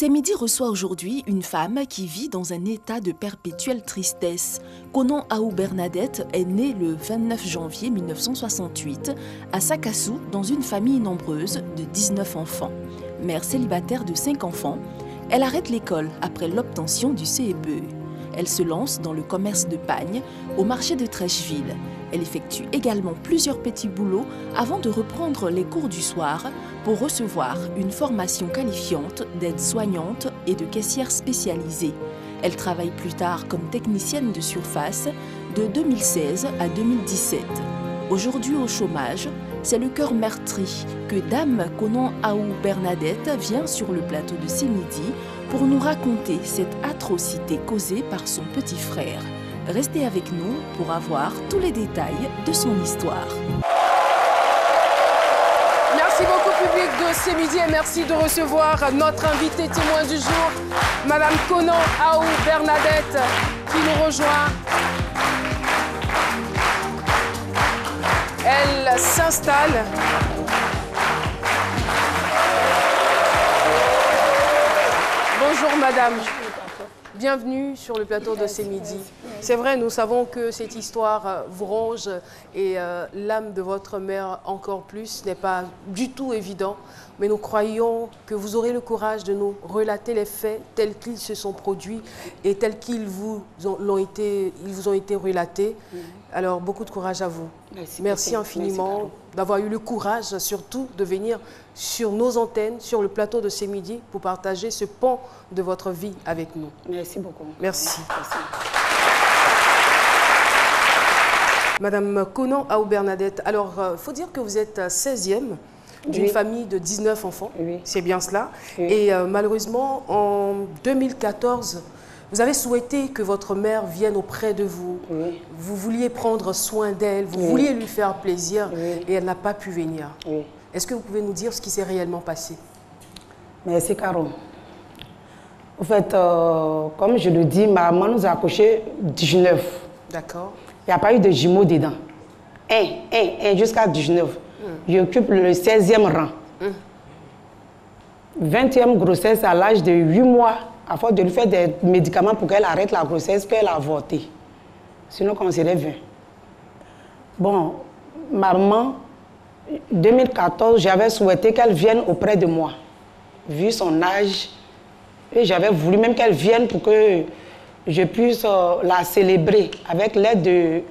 C'est Midi reçoit aujourd'hui une femme qui vit dans un état de perpétuelle tristesse. Konon Aou Bernadette est née le 29 janvier 1968 à Sakassou dans une famille nombreuse de 19 enfants. Mère célibataire de 5 enfants, elle arrête l'école après l'obtention du CEPE. Elle se lance dans le commerce de pagne au marché de Trècheville. Elle effectue également plusieurs petits boulots avant de reprendre les cours du soir pour recevoir une formation qualifiante d'aide-soignante et de caissière spécialisée. Elle travaille plus tard comme technicienne de surface de 2016 à 2017. Aujourd'hui au chômage, c'est le cœur meurtri que Dame Konon Aou Bernadette vient sur le plateau de C'est Midi pour nous raconter cette atrocité causée par son petit frère. Restez avec nous pour avoir tous les détails de son histoire. Merci beaucoup public de C'est Midi et merci de recevoir notre invitée témoin du jour, Madame Konon Aou Bernadette, qui nous rejoint. Elle s'installe. Bonjour Madame. Bienvenue sur le plateau de C'est Midi. C'est vrai, nous savons que cette histoire vous ronge et l'âme de votre mère encore plus n'est pas du tout évident. Mais nous croyons que vous aurez le courage de nous relater les faits tels qu'ils se sont produits et tels qu'ils vous ont été relatés. Alors, beaucoup de courage à vous. Merci infiniment d'avoir eu le courage, surtout, de venir sur nos antennes, sur le plateau de C'est Midi, pour partager ce pan de votre vie avec nous. Merci beaucoup. Merci. Madame Konon Aou Bernadette, alors, il faut dire que vous êtes 16e d'une famille de 19 enfants. C'est bien cela. Et malheureusement, en 2014, vous avez souhaité que votre mère vienne auprès de vous. Vous vouliez prendre soin d'elle, vous vouliez lui faire plaisir et elle n'a pas pu venir. Est-ce que vous pouvez nous dire ce qui s'est réellement passé? Merci, Caro. En fait, comme je le dis, ma maman nous a accouché 19. D'accord. Il n'y a pas eu de jumeaux dedans. Un jusqu'à 19. J'occupe le 16e rang. 20e grossesse à l'âge de 8 mois, à force de lui faire des médicaments pour qu'elle arrête la grossesse, qu'elle a avorté. Sinon, on serait 20. Bon, maman, 2014, j'avais souhaité qu'elle vienne auprès de moi, vu son âge. Et j'avais voulu même qu'elle vienne pour que je puisse la célébrer avec l'aide de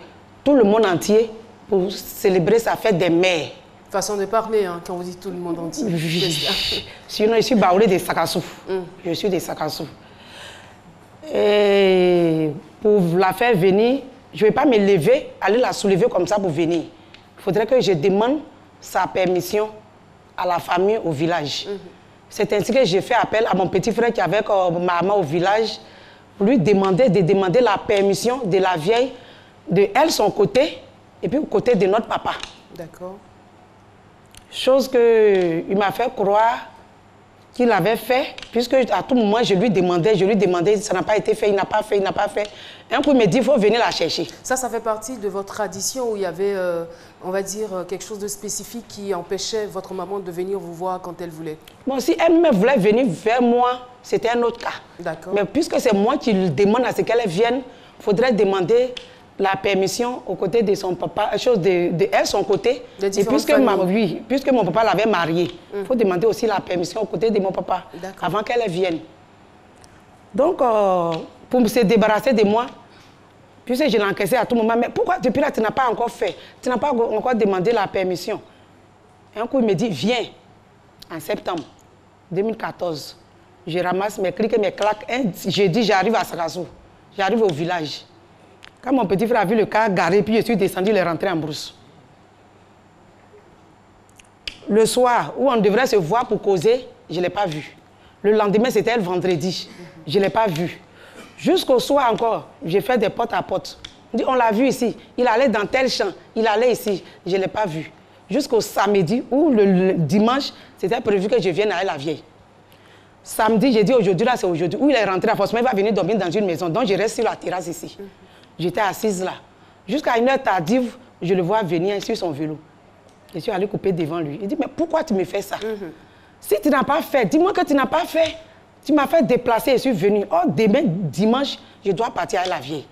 tout le monde entier pour célébrer sa fête des mères. Façon de parler, hein, quand vous dites tout le monde entier. Sinon, je suis baoulée de Sakassou. Je suis de Sakassou. Et pour la faire venir, je ne vais pas me lever, aller la soulever comme ça pour venir. Il faudrait que je demande sa permission à la famille au village. C'est ainsi que j'ai fait appel à mon petit frère qui est avec ma maman au village pour lui demander la permission de la vieille, de elle, son côté, et puis au côté de notre papa. D'accord. Chose qu'il m'a fait croire qu'il avait fait, puisque à tout moment, je lui demandais, ça n'a pas été fait, il n'a pas fait. Un coup, il me dit, il faut venir la chercher. Ça fait partie de votre tradition où il y avait, on va dire, quelque chose de spécifique qui empêchait votre maman de venir vous voir quand elle voulait. Bon, si elle me voulait venir vers moi, c'était un autre cas. D'accord. Mais puisque c'est moi qui lui demande à ce qu'elle vienne, il faudrait demander la permission aux côtés de son papa, chose de elle, son côté. Et puisque mon papa l'avait mariée, il faut demander aussi la permission aux côtés de mon papa avant qu'elle vienne. Donc, pour se débarrasser de moi, puisque je l'encaissais à tout moment, mais pourquoi depuis là tu n'as pas encore fait? Tu n'as pas encore demandé la permission. Et un coup, il me dit, viens, en septembre 2014. Je ramasse mes clics et mes claques. Un jeudi, j'arrive à Sakassou. J'arrive au village. Quand mon petit frère a vu le car garé, puis je suis descendu, il est rentré en brousse. Le soir, où on devrait se voir pour causer, je ne l'ai pas vu. Le lendemain, c'était le vendredi. Je ne l'ai pas vu. Jusqu'au soir encore, j'ai fait des porte à porte. On l'a vu ici. Il allait dans tel champ. Il allait ici. Je ne l'ai pas vu. Jusqu'au samedi, ou le dimanche, c'était prévu que je vienne à la vieille. Samedi, j'ai dit aujourd'hui, là, c'est aujourd'hui. Où il est rentré, forcément, il va venir dormir dans une maison. Donc, je reste sur la terrasse ici. J'étais assise là. Jusqu'à une heure tardive, je le vois venir sur son vélo. Je suis allée couper devant lui. Il dit, mais pourquoi tu me fais ça? Si tu n'as pas fait, dis-moi que tu n'as pas fait. Tu m'as fait déplacer et je suis venue. Oh, demain, dimanche, je dois partir à la vieille.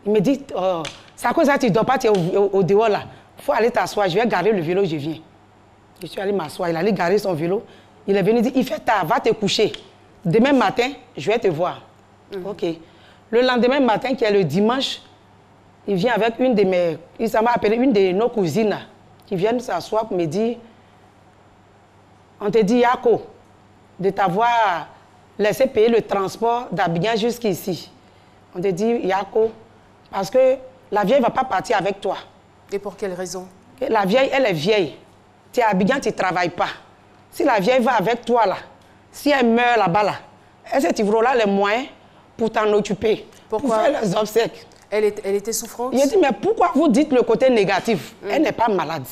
Il me dit, oh, c'est à cause de ça que tu ne dois pas être au dehors là. Il faut aller t'asseoir, je vais garer le vélo, je viens. Je suis allée m'asseoir, il allait garer son vélo. Il est venu dire, il fait tard, va te coucher. Demain matin, je vais te voir. Ok. Le lendemain matin, qui est le dimanche, il vient avec une de mes... Il m'a appelé une de nos cousines là, qui viennent s'asseoir pour me dire, on te dit, Yako, de t'avoir laissé payer le transport d'Abidjan jusqu'ici. On te dit, Yako, parce que la vieille ne va pas partir avec toi. Et pour quelle raison? La vieille, elle est vieille. Tu es à Abidjan, tu ne travailles pas. Si la vieille va avec toi là, si elle meurt là-bas là, est-ce que tu auras les moyens pour t'en occuper? Pourquoi? Pour faire les obsèques. Elle était souffrante? Il a dit, mais pourquoi vous dites le côté négatif? Elle n'est pas malade.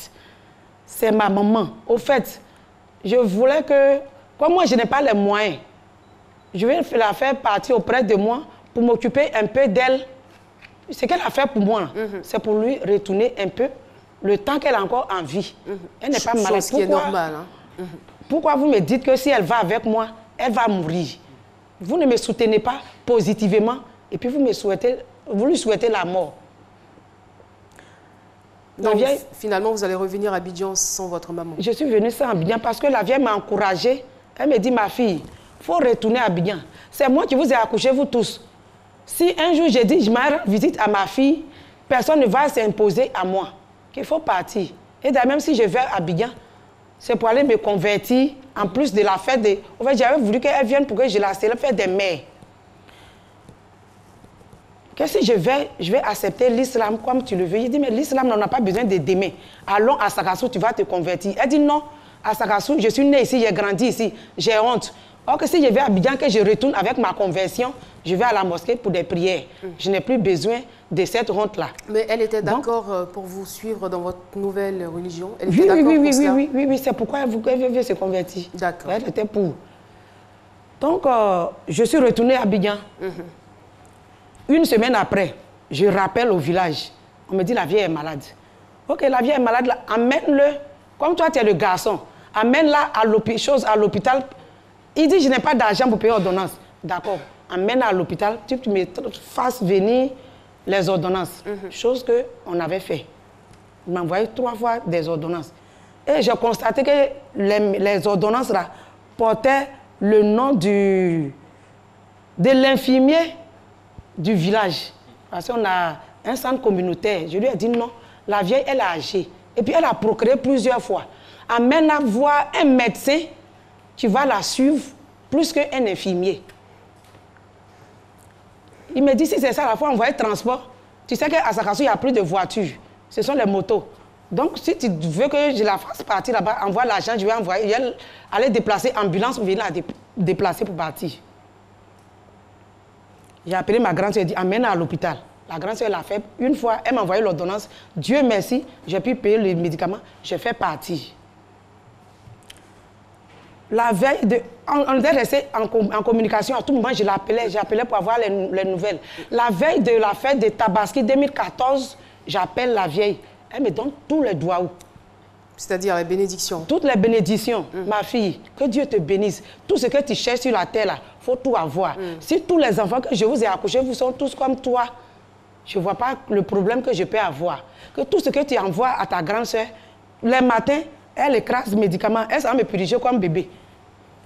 C'est ma maman. Au fait, je voulais que, comme moi je n'ai pas les moyens, je vais la faire partir auprès de moi pour m'occuper un peu d'elle. Ce qu'elle a fait pour moi, c'est pour lui retourner un peu le temps qu'elle a encore en vie. Elle n'est pas malade. Ce qui est normal. Hein? Pourquoi vous me dites que si elle va avec moi, elle va mourir? Vous ne me soutenez pas positivement et puis vous lui souhaitez la mort. Donc, finalement, vous allez revenir à Abidjan sans votre maman? Je suis venue sans Abidjan parce que la vieille m'a encouragée. Elle me dit, ma fille, il faut retourner à Abidjan. C'est moi qui vous ai accouché, vous tous. Si un jour j'ai dit, je m'arrête visite à ma fille, personne ne va s'imposer à moi. Qu'il faut partir. Et d'ailleurs, même si je vais à Abidjan, c'est pour aller me convertir, en plus de la fête de... En fait, j'avais voulu qu'elle vienne pour que je la célèbre fête des mères. Que si je vais accepter l'islam comme tu le veux. Il dit, mais l'islam, on n'a pas besoin de d'aimer. Allons à Sagassou, tu vas te convertir. Elle dit, non, à Sagassou, je suis née ici, j'ai grandi ici, j'ai honte. Or que si je vais à Abidjan, que je retourne avec ma conversion, je vais à la mosquée pour des prières. Je n'ai plus besoin de cette honte-là. Mais elle était d'accord pour vous suivre dans votre nouvelle religion? Elle était oui, c'est pourquoi elle veut se convertir. D'accord. Elle était pour. Donc, je suis retournée à Abidjan. Une semaine après, je rappelle au village. On me dit, la vieille est malade. Ok, la vieille est malade, amène-le. Comme toi, tu es le garçon. Amène-la à l'hôpital. Il dit, je n'ai pas d'argent pour payer ordonnance. D'accord. Amène-la à l'hôpital, tu me fasses venir les ordonnances. Chose qu'on avait fait. Il m'a envoyé 3 fois des ordonnances. Et j'ai constaté que les ordonnances là, portaient le nom de l'infirmier du village. Parce qu'on a un centre communautaire. Je lui ai dit non, la vieille, elle est âgée. Et puis elle a procréé plusieurs fois. Amène-la voir un médecin, tu vas la suivre plus qu'un infirmier. Il me dit, si c'est ça, la fois on envoie transport, tu sais qu'à Sagassou, il n'y a plus de voitures. Ce sont les motos. Donc, si tu veux que je la fasse partir là-bas, envoie l'argent, je vais envoyer, aller déplacer ambulance ou venir la déplacer pour partir. J'ai appelé ma grande soeur, elle dit, amène-la à l'hôpital. La grande soeur l'a fait une fois, elle m'a envoyé l'ordonnance. Dieu merci, j'ai pu payer les médicaments, j'ai fait partir. La veille, on était resté en communication. À tout moment, je l'appelais, j'appelais pour avoir les nouvelles. La veille de la fête de Tabaski 2014, j'appelle la vieille. Elle me donne tous les doigts. C'est-à-dire les bénédictions? Toutes les bénédictions. Ma fille, que Dieu te bénisse. Tout ce que tu cherches sur la terre, il faut tout avoir. Si tous les enfants que je vous ai accouchés, vous sont tous comme toi, je ne vois pas le problème que je peux avoir. Que tout ce que tu envoies à ta grande soeur, les matins, elle écrase les médicaments, elle s'en me puriger comme bébé.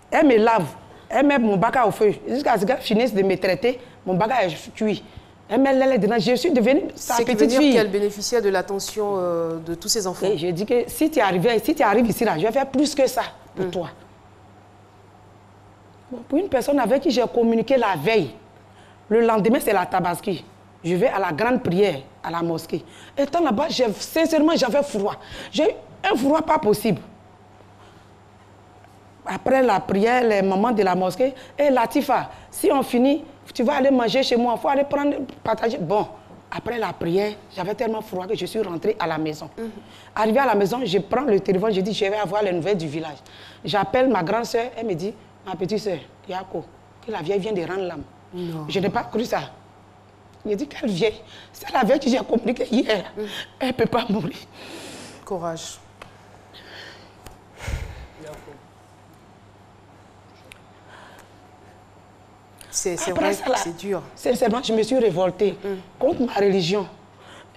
Elle me lave, elle met mon bac au feu. Jusqu'à ce qu'elle finisse de me traiter, mon bac est cuit. Elle met l'aile dedans. Je suis devenue sa petite fille. Qu'elle bénéficiait de l'attention de tous ses enfants. Et je dis que si tu arrives ici, là, je vais faire plus que ça pour toi. Bon, pour une personne avec qui j'ai communiqué la veille, le lendemain, c'est la Tabaski. Je vais à la grande prière, à la mosquée. Étant là-bas, sincèrement, j'avais froid. J'ai eu un froid pas possible. Après la prière, les moments de la mosquée, et Latifa, si on finit, tu vas aller manger chez moi, il faut aller partager. Bon, après la prière, j'avais tellement froid que je suis rentrée à la maison. Arrivée à la maison, je prends le téléphone, je dis, je vais avoir les nouvelles du village. J'appelle ma grande soeur, elle me dit, ma petite soeur, Yako, que la vieille vient de rendre l'âme. Je n'ai pas cru ça. Il dit, quelle vieille? C'est la vieille que j'ai communiqué hier. Elle ne peut pas mourir. Courage. C'est vrai que c'est dur. Sincèrement, je me suis révoltée contre ma religion.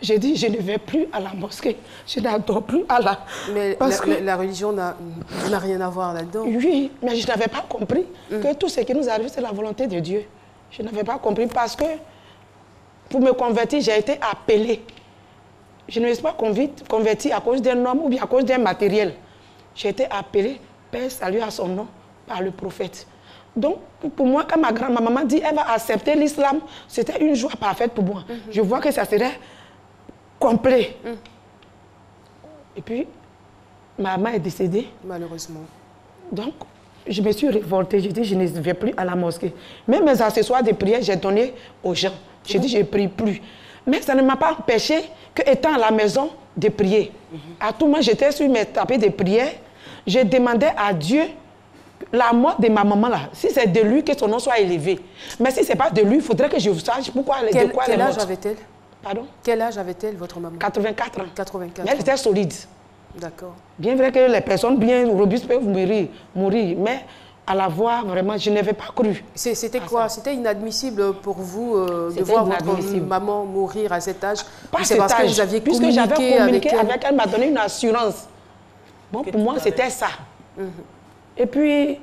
J'ai dit, je ne vais plus à la mosquée. Je n'adore plus Allah. Mais la religion n'a rien à voir là-dedans. Oui, mais je n'avais pas compris que tout ce qui nous arrive, c'est la volonté de Dieu. Je n'avais pas compris parce que pour me convertir, j'ai été appelée. Je ne me suis pas convertie à cause d'un homme ou bien à cause d'un matériel. J'ai été appelée, Père, salut à son nom, par le prophète. Donc, pour moi, quand ma maman dit qu'elle va accepter l'islam, c'était une joie parfaite pour moi. Je vois que ça serait complet. Et puis, ma maman est décédée. Malheureusement. Donc, je me suis révoltée. J'ai dit, je ne vais plus à la mosquée. Même mes accessoires de prière, j'ai donné aux gens. J'ai dit, je ne prie plus. Mais ça ne m'a pas empêché qu'étant à la maison, de prier. À tout moment, j'étais sur mes tapis de prière. Je demandais à Dieu la mort de ma maman là. Si c'est de lui, que son nom soit élevé. Mais si ce n'est pas de lui, il faudrait que je sache pourquoi elle est morte. Quel âge avait-elle? Pardon? Quel âge avait-elle, votre maman? 84 ans. 84 mais elle était solide. D'accord. Bien vrai que les personnes bien robustes peuvent mourir, mais à la voir, vraiment, je n'avais pas cru. C'était quoi? C'était inadmissible pour vous de voir votre maman mourir à cet âge? C'est parce que vous aviez communiqué avec elle. Elle m'a donné une assurance. Bon, pour moi, c'était ça. Et puis,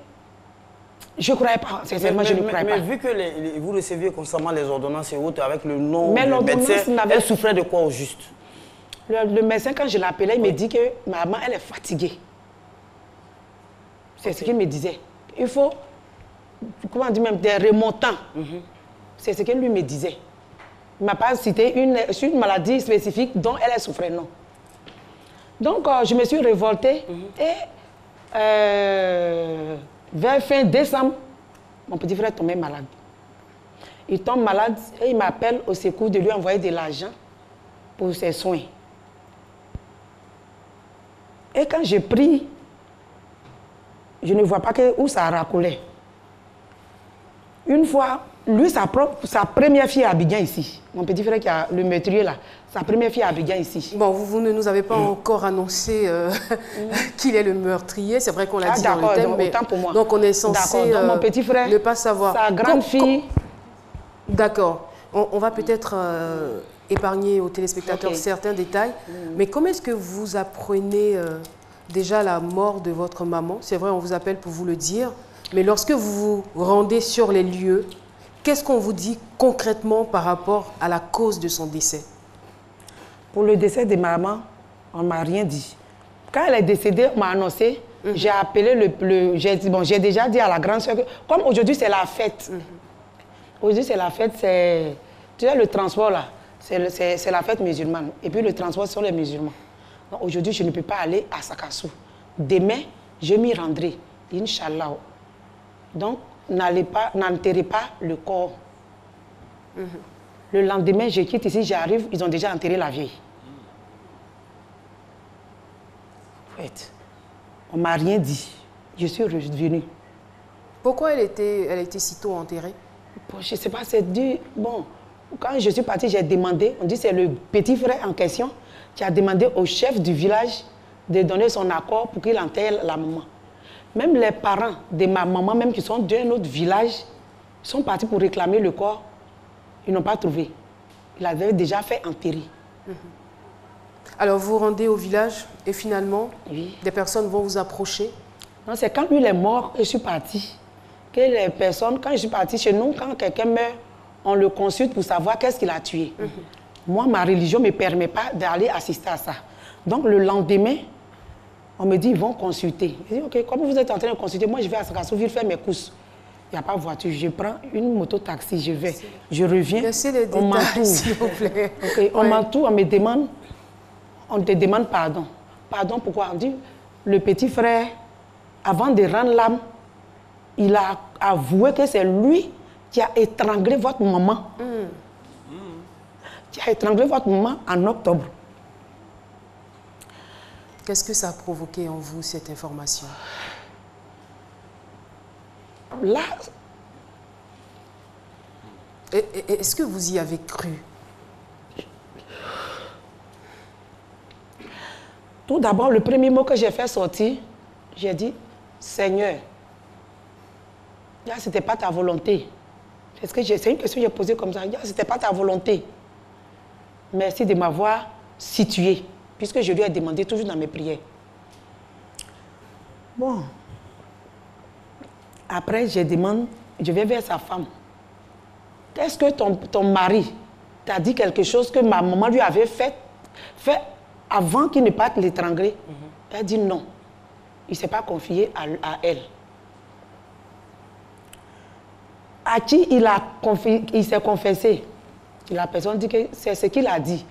je ne croyais pas. Sincèrement, je ne croyais pas. Mais vu que vous receviez constamment les ordonnances et autres avec le nom du médecin, elle souffrait de quoi au juste? Le médecin, quand je l'appelais, il me dit que maman, elle est fatiguée. C'est ce qu'il me disait. Il faut, comment dire, même des remontants. C'est ce qu'il lui me disait. Il ne m'a pas cité une maladie spécifique dont elle souffrait, non. Donc, je me suis révoltée et vers fin décembre, mon petit frère tombait malade. Il tombe malade et il m'appelle au secours de lui envoyer de l'argent pour ses soins. Et quand j'ai pris, je ne vois pas où ça racolait. Une fois, lui, sa première fille à Abidjan ici. Mon petit frère qui a le meurtrier là, sa première fille à Abidjan ici. Bon, vous ne nous avez pas encore annoncé qu'il est le meurtrier. C'est vrai qu'on l'a dit dans le thème, mais autant pour moi. Donc on est censé mon petit frère, ne pas savoir. Sa grande fille. D'accord. On va peut-être épargner aux téléspectateurs certains détails. Mais comment est-ce que vous apprenez déjà la mort de votre maman? C'est vrai, on vous appelle pour vous le dire. Mais lorsque vous vous rendez sur les lieux, qu'est-ce qu'on vous dit concrètement par rapport à la cause de son décès? Pour le décès de maman, on ne m'a rien dit. Quand elle est décédée, on m'a annoncé, j'ai appelé j'ai dit, bon, j'ai déjà dit à la grande soeur que, comme aujourd'hui c'est la fête, aujourd'hui c'est la fête, c'est, tu sais, le transport là, c'est la fête musulmane. Et puis le transport sont les musulmans. Donc aujourd'hui, je ne peux pas aller à Sakassou. Demain, je m'y rendrai, Inch'Allah. Donc, n'enterrez pas le corps. Le lendemain, je quitte ici, j'arrive, ils ont déjà enterré la vieille. On ne m'a rien dit. Je suis revenue. Pourquoi elle était sitôt enterrée? Bon, je ne sais pas, c'est dû... Bon, quand je suis partie, j'ai demandé, on dit c'est le petit frère en question, qui a demandé au chef du village de donner son accord pour qu'il enterre la maman. Même les parents de ma maman, même qui sont d'un autre village, sont partis pour réclamer le corps. Ils n'ont pas trouvé. Ils l'avaient déjà fait enterrer. Alors, vous rendez au village et finalement, des personnes vont vous approcher? Non, c'est quand lui il est mort, je suis partie. Que les personnes, quand je suis partie chez nous, quand quelqu'un meurt, on le consulte pour savoir qu'est-ce qu'il a tué. Moi, ma religion ne me permet pas d'aller assister à ça. Donc, le lendemain, on me dit, ils vont consulter. Je dis, ok, comme vous êtes en train de consulter, moi je vais à Sakassou faire mes courses. Il n'y a pas de voiture. Je prends une moto-taxi, je vais. Je reviens, on m'entoure. S'il vous plaît. Okay, on m'entoure, on te demande pardon. Pardon, pourquoi? On dit, le petit frère, avant de rendre l'âme, il a avoué que c'est lui qui a étranglé votre maman. Qui a étranglé votre maman en octobre. Qu'est-ce que ça a provoqué en vous, cette information? Là... Est-ce que vous y avez cru? Tout d'abord, le premier mot que j'ai fait sortir, j'ai dit, Seigneur, là, ce n'était pas ta volonté. C'est une question que j'ai posée comme ça. Ce n'était pas ta volonté. Merci de m'avoir située, puisque je lui ai demandé toujours dans mes prières. Bon. Après, je vais vers sa femme. Est-ce que ton mari t'a dit quelque chose que ma maman lui avait fait avant qu'il ne parte l'étrangler? Elle dit non. Il ne s'est pas confié à elle. À qui il s'est confessé? La personne dit que c'est ce qu'il a dit.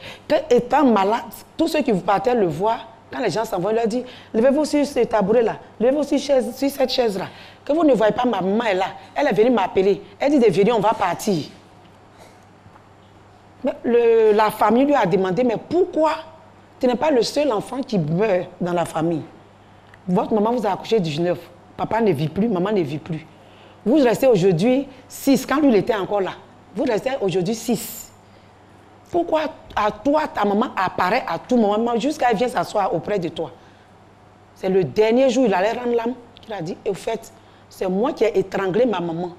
Étant malade, tous ceux qui vous partaient le voir, quand les gens s'en vont, il leur dit, levez-vous sur ce tabouret-là, levez-vous sur cette chaise-là. Que vous ne voyez pas, ma maman est là. Elle est venue m'appeler. Elle dit de venir, on va partir. Mais la famille lui a demandé, mais pourquoi tu n'es pas le seul enfant qui meurt dans la famille? Votre maman vous a accouché 19. Papa ne vit plus, maman ne vit plus. Vous restez aujourd'hui 6, quand lui il était encore là. Vous restez aujourd'hui 6. Pourquoi à toi, ta maman apparaît à tout moment jusqu'à elle vient s'asseoir auprès de toi? C'est le dernier jour, il allait rendre l'âme. Il a dit, au fait, c'est moi qui ai étranglé ma maman.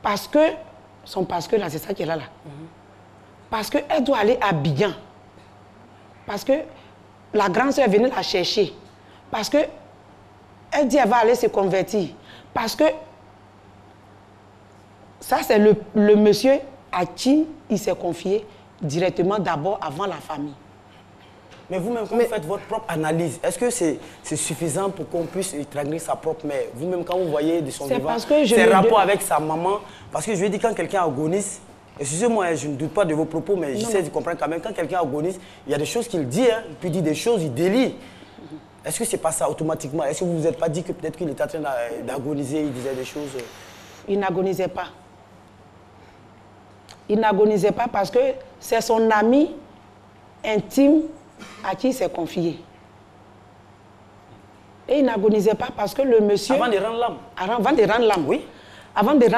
Parce que, là, c'est ça qu'elle a là. Parce qu'elle doit aller à Abidjan. Parce que la grande soeur est venue la chercher. Parce que elle dit qu'elle va aller se convertir. Parce que ça, c'est le monsieur à qui il s'est confié directement d'abord avant la famille. Mais vous-même, quand vous faites votre propre analyse, est-ce que c'est suffisant pour qu'on puisse étrangler sa propre mère? Vous-même, quand vous voyez de son vivant, ses rapports avec sa maman, parce que je lui dis quand quelqu'un agonise, excusez-moi, je ne doute pas de vos propos, mais j'essaie de comprendre quand même, quand quelqu'un agonise, il y a des choses qu'il dit, hein, puis il dit des choses, il délie. Est-ce que ce n'est pas ça automatiquement? Est-ce que vous ne vous êtes pas dit que peut-être qu'il était en train d'agoniser, il disait des choses? Il n'agonisait pas. Il n'agonisait pas parce que c'est son ami intime à qui il s'est confié. Et il n'agonisait pas parce que le monsieur... Avant de rendre l'âme. Avant de rendre l'âme, oui.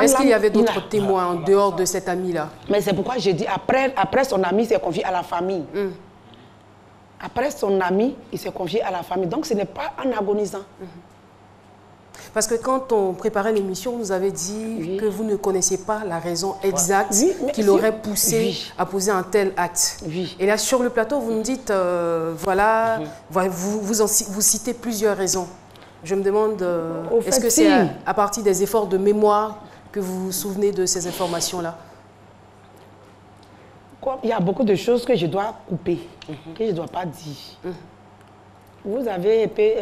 Est-ce qu'il y avait d'autres témoins en dehors de cet ami-là? Mais c'est pourquoi j'ai dit, après son ami s'est confié à la famille. Après son ami, il s'est confié à la famille. Donc ce n'est pas en agonisant. Parce que quand on préparait l'émission, vous avez dit que vous ne connaissiez pas la raison exacte qui l'aurait poussé à poser un tel acte. Et là, sur le plateau, vous me dites, voilà, vous citez plusieurs raisons. Je me demande, est-ce que c'est à partir des efforts de mémoire que vous vous souvenez de ces informations-là? Il y a beaucoup de choses que je dois couper, que je ne dois pas dire. Vous avez été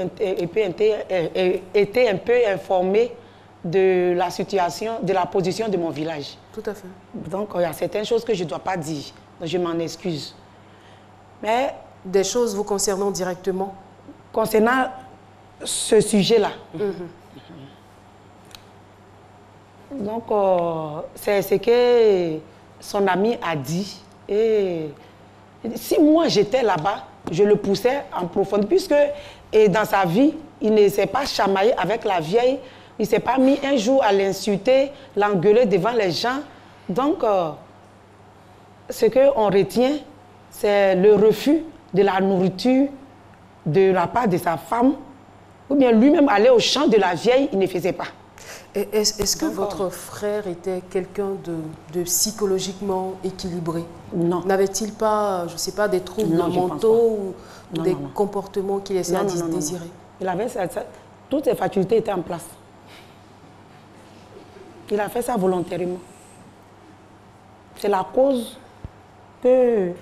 un peu informé de la situation, de la position de mon village. Tout à fait. Donc, il y a certaines choses que je ne dois pas dire. Donc, je m'en excuse. Mais... Des choses vous concernant directement? Concernant ce sujet-là. Donc, c'est ce que son ami a dit. Et si moi, j'étais là-bas, je le poussais en profondeur, puisque dans sa vie, il ne s'est pas chamaillé avec la vieille, il ne s'est pas mis un jour à l'insulter, l'engueuler devant les gens. Donc, ce qu'on retient, c'est le refus de la nourriture de la part de sa femme, ou bien lui-même aller au champ de la vieille, il ne faisait pas. Est-ce que votre frère était quelqu'un de psychologiquement équilibré? Non. N'avait-il pas, je ne sais pas, des troubles mentaux ou des comportements qu'il laissait à désirer? Il avait toutes ses facultés étaient en place. Il a fait ça volontairement. C'est la cause que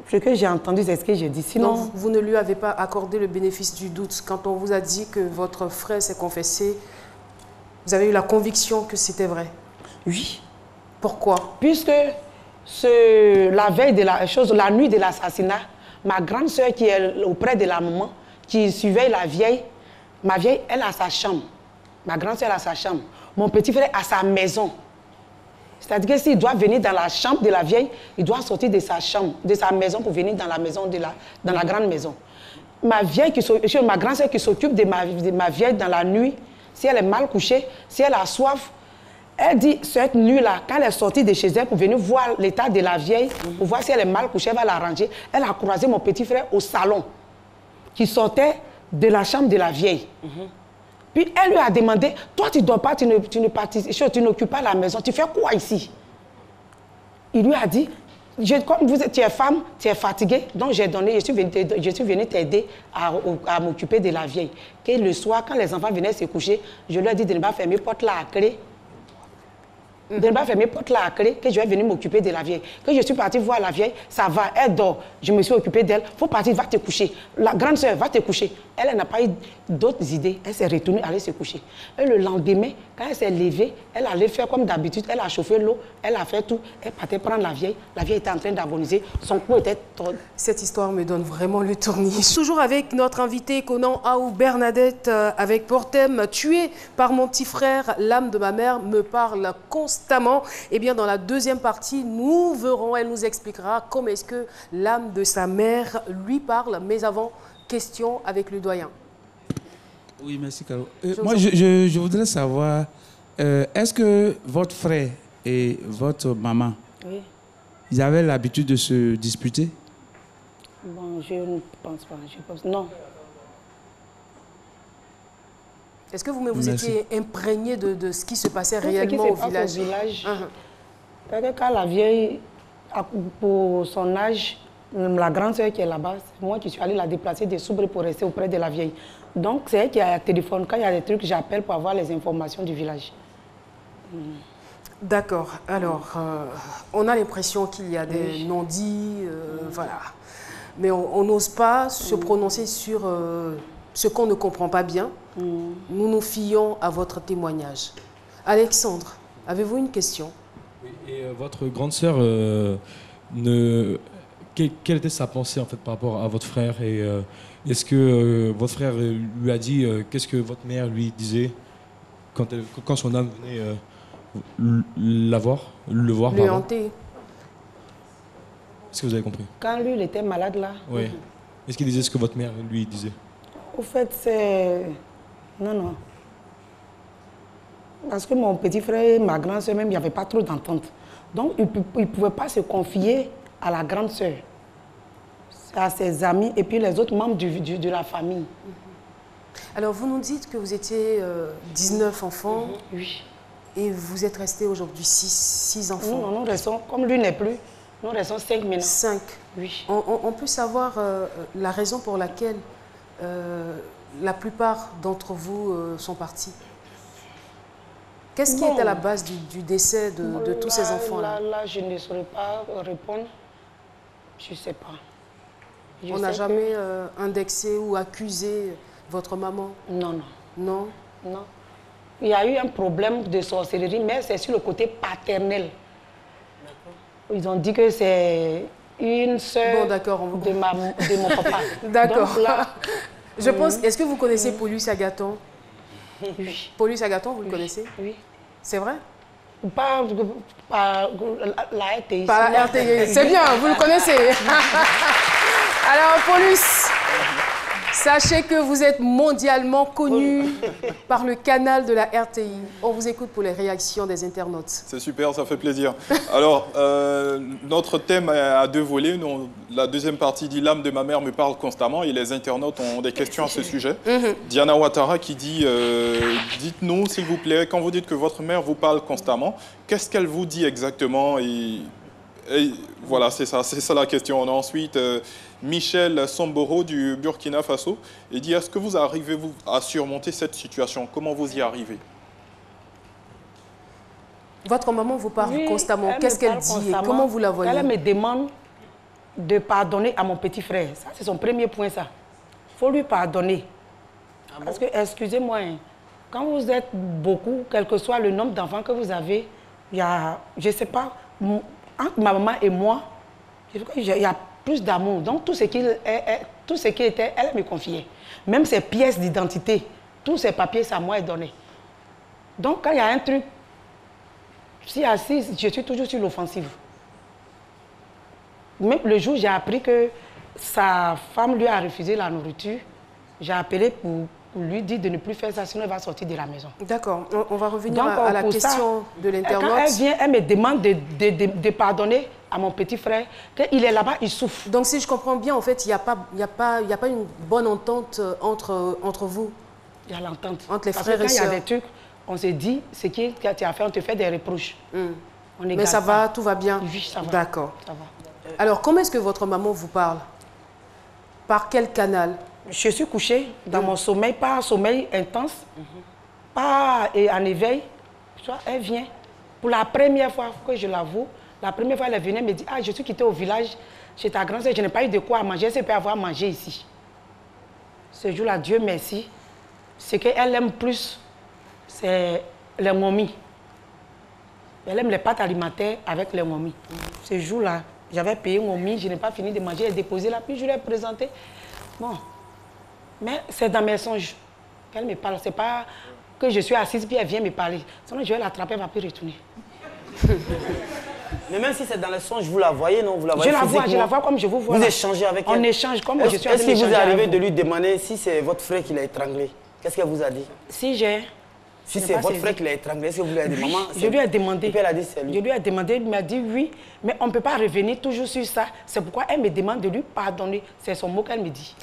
ce que j'ai entendu, c'est ce que j'ai dit. Sinon, donc, vous ne lui avez pas accordé le bénéfice du doute quand on vous a dit que votre frère s'est confessé. Vous avez eu la conviction que c'était vrai? Oui. Pourquoi? Puisque la veille de la nuit de l'assassinat, ma grande sœur qui est auprès de la maman, qui surveille la vieille, ma vieille, elle a sa chambre. Ma grande sœur a sa chambre. Mon petit frère a sa maison. C'est-à-dire que s'il doit venir dans la chambre de la vieille, il doit sortir de sa chambre, de sa maison pour venir dans la maison dans la grande maison. Ma grande sœur qui s'occupe de ma vieille dans la nuit, si elle est mal couchée, si elle a soif, elle dit, cette nuit-là, quand elle est sortie de chez elle pour venir voir l'état de la vieille, pour voir si elle est mal couchée, elle va l'arranger. Elle a croisé mon petit frère au salon, qui sortait de la chambre de la vieille. Puis elle lui a demandé, toi tu ne dors pas, tu n'occupes pas la maison, tu fais quoi ici? Il lui a dit, comme tu es femme, tu es fatiguée, donc je suis venue t'aider à m'occuper de la vieille. Que le soir, quand les enfants venaient se coucher, je leur ai dit de ne pas fermer porte là à clé. De ne pas fermer porte là à clé, que je vais venir m'occuper de la vieille. Que je suis partie voir la vieille, ça va, elle dort. Je me suis occupée d'elle. Il faut partir, va te coucher. La grande soeur, va te coucher. Elle n'a pas eu d'autres idées. Elle s'est retournée, aller se coucher. Et le lendemain, quand elle s'est levée, elle allait faire comme d'habitude. Elle a chauffé l'eau, elle a fait tout. Elle partait prendre la vieille. La vieille était en train d'agoniser. Son cou était tordu. Cette histoire me donne vraiment le tournis. Toujours avec notre invitée Konan Ahou Bernadette, avec pour thème « Tuée par mon petit frère, l'âme de ma mère me parle constamment ». Eh bien, dans la deuxième partie, nous verrons, elle nous expliquera comment est-ce que l'âme de sa mère lui parle. Mais avant, question avec le doyen. Oui, merci Caro. Moi, je voudrais savoir, est-ce que votre frère et votre maman, oui, ils avaient l'habitude de se disputer? Bon, je ne pense pas. Non. Est-ce que vous étiez imprégné de ce qui se passait réellement au village? Quand la vieille, pour son âge, la grande soeur qui est là-bas, c'est moi qui suis allée la déplacer des Soubres pour rester auprès de la vieille. Donc c'est elle qui a le téléphone. Quand il y a des trucs, j'appelle pour avoir les informations du village. D'accord. Alors, on a l'impression qu'il y a des non-dits, voilà. Mais on n'ose pas se prononcer sur ce qu'on ne comprend pas bien. Nous nous fions à votre témoignage. Alexandre, avez-vous une question? Oui, et votre grande sœur, quelle était sa pensée en fait par rapport à votre frère? Et est-ce que votre frère lui a dit qu'est-ce que votre mère lui disait quand son âme venait le voir? Le hanter. Est-ce que vous avez compris? Quand lui, il était malade là. Oui. Est-ce qu'il disait ce que votre mère lui disait? Au fait, c'est... Non. Parce que mon petit frère et ma grande soeur, même, il n'y avait pas trop d'entente. Donc, il ne pouvait pas se confier à la grande soeur, à ses amis et puis les autres membres de la famille. Alors, vous nous dites que vous étiez 19 enfants. Oui. Et vous êtes restés aujourd'hui 6 enfants. Non, nous restons, comme lui n'est plus, nous restons 5 maintenant. 5. Oui. On peut savoir la raison pour laquelle la plupart d'entre vous sont partis? Qu'est-ce qui est à la base du décès de tous ces enfants-là? Là, je ne saurais pas répondre. Je ne sais pas. On n'a jamais indexé ou accusé votre maman? Non. Non? Non. Il y a eu un problème de sorcellerie, mais c'est sur le côté paternel. Ils ont dit que c'est une sœur de mon papa. D'accord. Je pense, est-ce que vous connaissez Paulus Agathon? Oui. Paulus Agathon, vous le connaissez? Oui. C'est vrai? Pas la RTI. Pas la RTI. C'est bien, vous le connaissez. Alors, Paulus, sachez que vous êtes mondialement connu par le canal de la RTI. On vous écoute pour les réactions des internautes. C'est super, ça fait plaisir. Alors, notre thème a 2 volets. La deuxième partie dit « L'âme de ma mère me parle constamment » et les internautes ont des questions à ce sujet. Diana Ouattara qui dit « Dites-nous, s'il vous plaît, quand vous dites que votre mère vous parle constamment, qu'est-ce qu'elle vous dit exactement ?» Et voilà, c'est ça la question. On a ensuite Michel Samboro du Burkina Faso et dit « Est-ce que vous arrivez à surmonter cette situation? Comment vous y arrivez ?» Votre maman vous parle constamment. Qu'est-ce qu'elle dit et comment vous la voyez? Elle me demande de pardonner à mon petit frère. Ça, c'est son premier point, ça. Il faut lui pardonner. Parce que, excusez-moi, quand vous êtes beaucoup, quel que soit le nombre d'enfants que vous avez, il y a, je ne sais pas, entre ma maman et moi, il y a plus d'amour. Donc, tout ce qui était, elle me confiait. Même ses pièces d'identité, tous ses papiers, c'est à moi donné. Donc, quand il y a un truc, si assise, je suis toujours sur l'offensive. Même le jour où j'ai appris que sa femme lui a refusé la nourriture, j'ai appelé pour lui dire de ne plus faire ça, sinon elle va sortir de la maison. D'accord. On va revenir à la question de l'internaute. Quand elle vient, elle me demande de pardonner à mon petit frère, qu'il est là-bas, il souffre. Donc si je comprends bien, en fait, il n'y a pas une bonne entente entre vous? Il y a l'entente. Entre les frères et sœurs. Quand il y a des trucs, on se dit, ce que tu as fait, on te fait des reproches. Mais ça va, tout va bien? Oui, ça va. D'accord. Ça va. Alors, comment est-ce que votre maman vous parle? Par quel canal? Je suis couchée dans mon sommeil, pas un sommeil intense, pas en éveil. Elle vient. Pour la première fois que je l'avoue, la première fois elle est venue, elle me dit, ah, je suis quittée au village chez ta grand-sœur, je n'ai pas eu de quoi manger, je peux avoir mangé ici. Ce jour-là, Dieu merci, ce qu'elle aime plus, c'est les momies. Elle aime les pâtes alimentaires avec les momies. Ce jour-là, j'avais payé momies, je n'ai pas fini de manger, elle a déposé là, puis je lui ai présenté. Bon, mais c'est dans mes songes qu'elle me parle, c'est pas que je suis assise puis elle vient me parler. Sinon, je vais l'attraper, elle ne va plus retourner. Mais même si c'est dans les songes, vous la voyez, non? Vous la voyez je la vois comme je vous vois. Vous échangez avec elle? On échange comme je suis. Est-ce qu'il vous est arrivé de lui demander si c'est votre frère qui l'a étranglé? Qu'est-ce qu'elle vous a dit? Si c'est votre frère qui l'a étranglé, est-ce que vous lui avez dit, maman? Je lui ai demandé. Et puis elle a dit c'est lui. Je lui ai demandé, il m'a dit oui, mais on ne peut pas revenir toujours sur ça. C'est pourquoi elle me demande de lui pardonner. C'est son mot qu'elle me dit.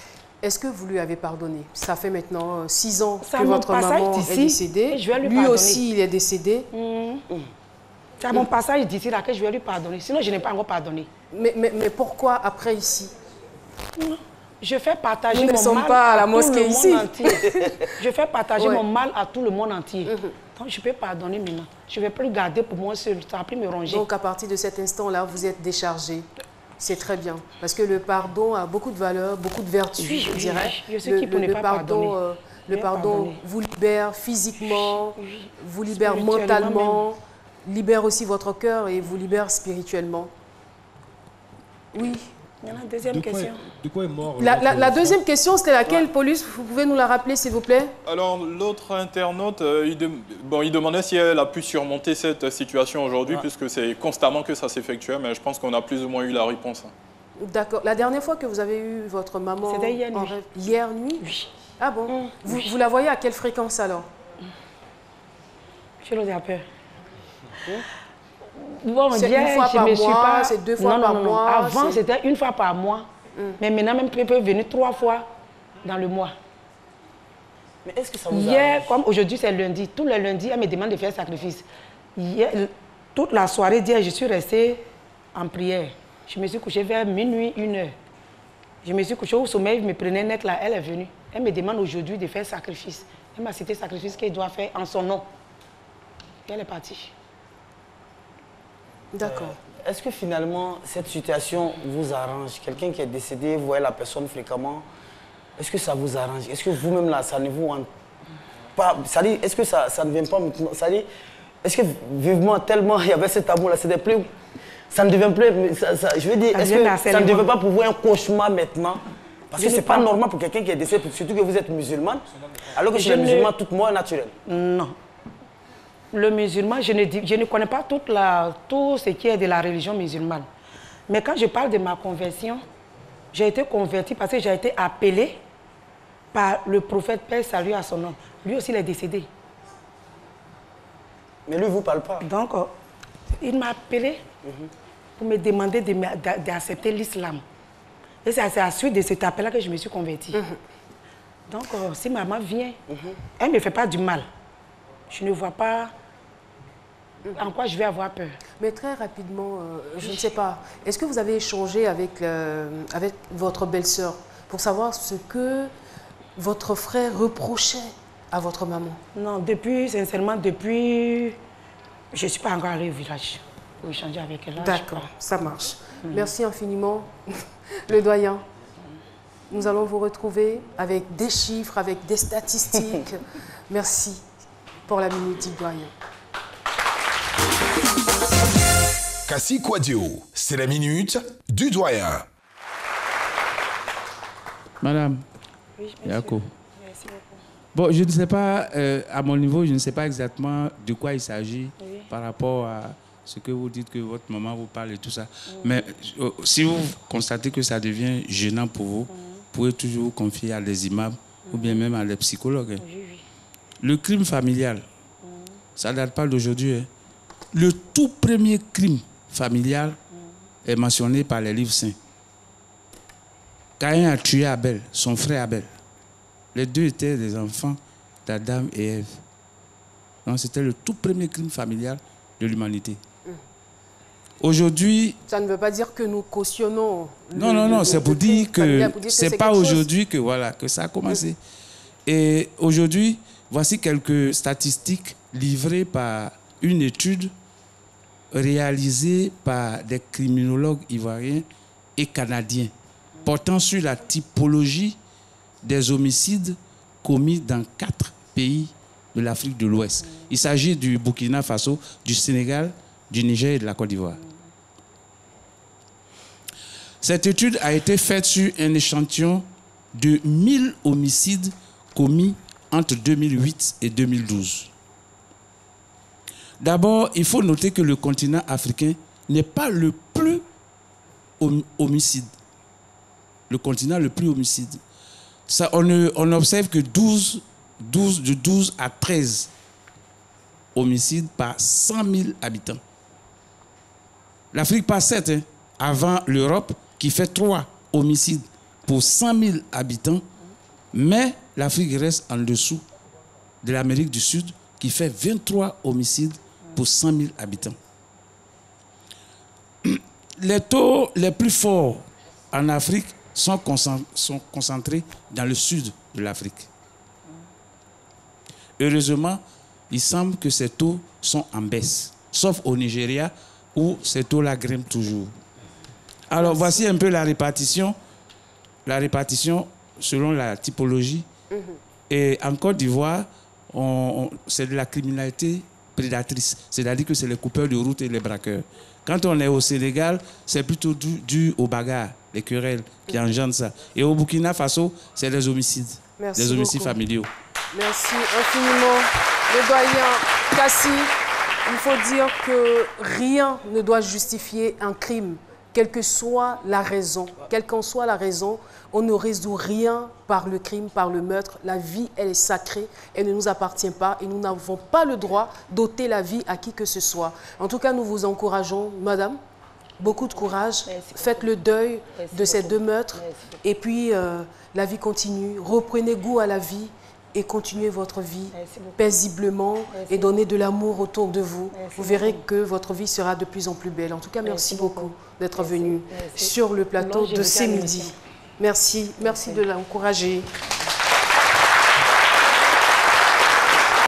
Est-ce que vous lui avez pardonné? Ça fait maintenant 6 ans que votre maman est décédée. Je vais lui pardonner. Aussi, il est décédé. C'est à mon passage d'ici là que je vais lui pardonner. Sinon, je n'ai pas encore pardonné. Mais pourquoi après ici? Non. Je fais partager Nous ne mon sommes mal pas à la tout mosquée le ici. monde entier. Je fais partager mon mal à tout le monde entier. Donc, je peux pardonner maintenant. Je ne vais plus garder pour moi seul. Ça va plus me ranger. Donc, à partir de cet instant-là, vous êtes déchargé. C'est très bien. Parce que le pardon a beaucoup de valeur, beaucoup de vertus, je dirais. Je sais qui ne pas pardonner. Le pardon vous libère physiquement, vous libère mentalement, libère aussi votre cœur et vous libère spirituellement. Oui. Il y a une deuxième question. De quoi est mort la deuxième question, c'était laquelle, Paulus? Vous pouvez nous la rappeler, s'il vous plaît? Alors, l'autre internaute, il demandait si elle a pu surmonter cette situation aujourd'hui, puisque c'est constamment que ça s'effectuait, mais je pense qu'on a plus ou moins eu la réponse. D'accord. La dernière fois que vous avez eu votre maman... C'était hier nuit. Hier nuit? Oui. Ah bon? Vous la voyez à quelle fréquence alors? Je n'ose pas peur. Bon, c'est une fois par mois, c'est 2 fois par mois. Avant, c'était 1 fois par mois. Mais maintenant, même elle peut venir 3 fois dans le mois. Mais est-ce que ça vous hier, comme aujourd'hui, c'est lundi. Tous les lundis, elle me demande de faire sacrifice. Hier, toute la soirée d'hier, je suis restée en prière. Je me suis couchée vers minuit, 1h. Je me suis couchée au sommeil, je me prenais net là. Elle est venue. Elle me demande aujourd'hui de faire sacrifice. Elle m'a cité sacrifice qu'elle doit faire en son nom. Et elle est partie. D'accord. Est-ce que finalement, cette situation vous arrange? Quelqu'un qui est décédé, vous voyez la personne fréquemment, est-ce que ça vous arrange? Est-ce que vous-même, là, ça ne vous rend pas... Est-ce que ça ne vient pas maintenant? Est-ce que vivement, tellement, il y avait cet amour-là, c'était plus... Ça ne devient plus... je veux dire, est-ce que ça ne devait pas pouvoir un cauchemar maintenant? Parce que ce n'est pas normal pour quelqu'un qui est décédé, surtout que vous êtes musulmane, alors que chez les musulmans, toute mort est naturelle. Non. Le musulman, je ne connais pas tout ce qui est de la religion musulmane. Mais quand je parle de ma conversion, j'ai été convertie parce que j'ai été appelée par le prophète, Père salut à son nom. Lui aussi, il est décédé. Mais lui, il ne vous parle pas. Donc, il m'a appelé pour me demander d'accepter l'islam. Et c'est à la suite de cet appel-là que je me suis convertie. Donc, si maman vient, elle ne me fait pas du mal. Je ne vois pas en quoi je vais avoir peur. Mais très rapidement, je ne sais pas, est-ce que vous avez échangé avec votre belle-sœur pour savoir ce que votre frère reprochait à votre maman? Non, sincèrement, je ne suis pas encore allée au village pour échanger avec elle. D'accord, ça marche. Merci infiniment, le doyen. Nous allons vous retrouver avec des chiffres, avec des statistiques. Merci pour la minute du doyen. Kassi Kouadio, c'est la minute du doyen. Madame Yako. Merci beaucoup. Bon, je ne sais pas, à mon niveau, je ne sais pas exactement de quoi il s'agit par rapport à ce que vous dites que votre maman vous parle et tout ça. Mais si vous constatez que ça devient gênant pour vous, vous pouvez toujours vous confier à des imams ou bien même à des psychologues. Le crime familial, ça ne date pas d'aujourd'hui. Hein. Le tout premier crime familial est mentionné par les livres saints. Caïn a tué Abel, son frère Abel. Les deux étaient des enfants d'Adam et Ève. Donc c'était le tout premier crime familial de l'humanité. Aujourd'hui... Ça ne veut pas dire que nous cautionnons... Non, c'est pour dire que c'est pas aujourd'hui que, voilà, que ça a commencé. Et aujourd'hui, voici quelques statistiques livrées par une étude réalisée par des criminologues ivoiriens et canadiens portant sur la typologie des homicides commis dans 4 pays de l'Afrique de l'Ouest. Il s'agit du Burkina Faso, du Sénégal, du Niger et de la Côte d'Ivoire. Cette étude a été faite sur un échantillon de 1000 homicides commis entre 2008 et 2012. D'abord, il faut noter que le continent africain n'est pas le plus homicide. Le continent le plus homicide. Ça, on observe que 12 à 13 homicides par 100 000 habitants. L'Afrique passe 7, avant l'Europe, qui fait 3 homicides pour 100 000 habitants, mais l'Afrique reste en dessous de l'Amérique du Sud, qui fait 23 homicides pour 100 000 habitants. Les taux les plus forts en Afrique sont concentrés dans le sud de l'Afrique. Heureusement, il semble que ces taux sont en baisse, sauf au Nigeria, où ces taux-là grimpent toujours. Alors, voici un peu la répartition selon la typologie. Et en Côte d'Ivoire, c'est de la criminalité prédatrice, c'est-à-dire que c'est les coupeurs de route et les braqueurs. Quand on est au Sénégal, c'est plutôt dû aux bagarres, les querelles qui engendrent ça. Et au Burkina Faso, c'est les homicides, les homicides familiaux. Merci infiniment, le doyen Kassi. Il faut dire que rien ne doit justifier un crime, quelle que soit la raison. Quelle qu'en soit la raison, on ne résout rien par le crime, par le meurtre. La vie, elle est sacrée, elle ne nous appartient pas et nous n'avons pas le droit d'ôter la vie à qui que ce soit. En tout cas, nous vous encourageons, madame, beaucoup de courage. Faites le deuil de ces 2 meurtres et puis la vie continue. Reprenez goût à la vie et continuez votre vie paisiblement et donnez de l'amour autour de vous. Vous verrez que votre vie sera de plus en plus belle. En tout cas, merci beaucoup d'être venu sur le plateau de C'est Midi. Merci de l'encourager.